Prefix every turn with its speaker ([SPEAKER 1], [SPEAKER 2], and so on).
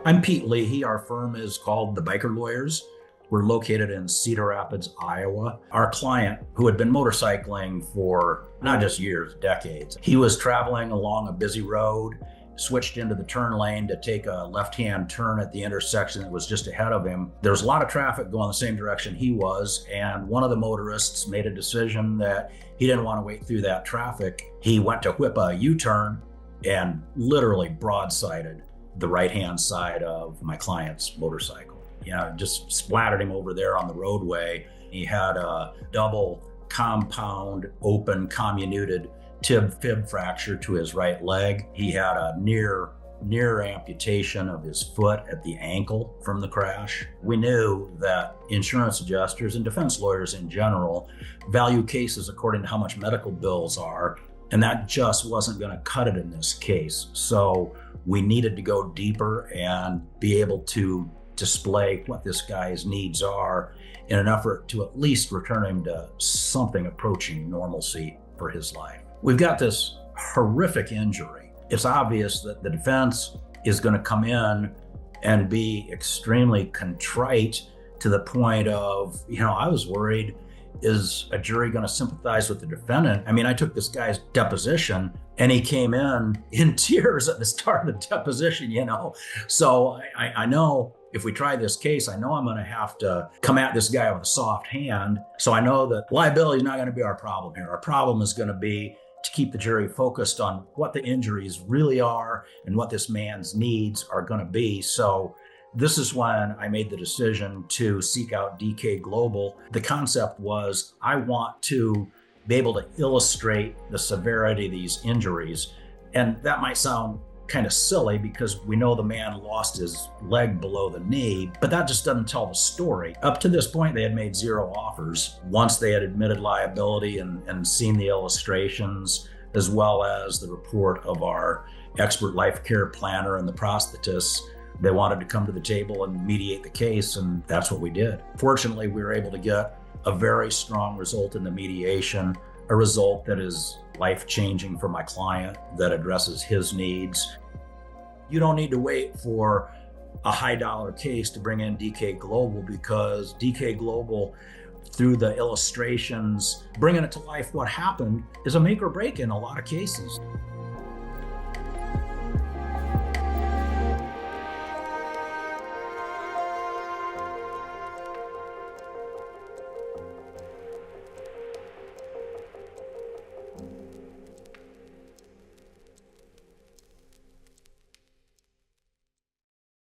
[SPEAKER 1] I'm Pete Leahy. Our firm is called the Biker Lawyers. We're located in Cedar Rapids, Iowa. Our client, who had been motorcycling for not just years, decades, he was traveling along a busy road, switched into the turn lane to take a left-hand turn at the intersection that was just ahead of him. There was a lot of traffic going the same direction he was, and one of the motorists made a decision that he didn't want to wait through that traffic. He went to whip a U-turn and literally broadsided the right-hand side of my client's motorcycle. Just splattered him over there on the roadway. He had a double compound open comminuted tib fib fracture to his right leg. He had a near amputation of his foot at the ankle from the crash. We knew that insurance adjusters and defense lawyers in general value cases according to how much medical bills are, and that just wasn't going to cut it in this case. So we needed to go deeper and be able to display what this guy's needs are in an effort to at least return him to something approaching normalcy for his life. We've got this horrific injury. It's obvious that the defense is going to come in and be extremely contrite to the point of, I was worried, is a jury going to sympathize with the defendant? I mean, I took this guy's deposition and he came in tears at the start of the deposition, So I know if we try this case, I know I'm going to have to come at this guy with a soft hand. So I know that liability is not going to be our problem here. Our problem is going to be to keep the jury focused on what the injuries really are and what this man's needs are going to be. So this is when I made the decision to seek out DK Global. The concept was I want to be able to illustrate the severity of these injuries. And that might sound kind of silly because we know the man lost his leg below the knee, but that just doesn't tell the story. Up to this point, they had made zero offers. Once they had admitted liability and seen the illustrations, as well as the report of our expert life care planner and the prosthetist, they wanted to come to the table and mediate the case, and that's what we did. Fortunately, we were able to get a very strong result in the mediation, a result that is life-changing for my client, that addresses his needs. You don't need to wait for a high-dollar case to bring in DK Global, because DK Global, through the illustrations, bringing it to life what happened, is a make or break in a lot of cases.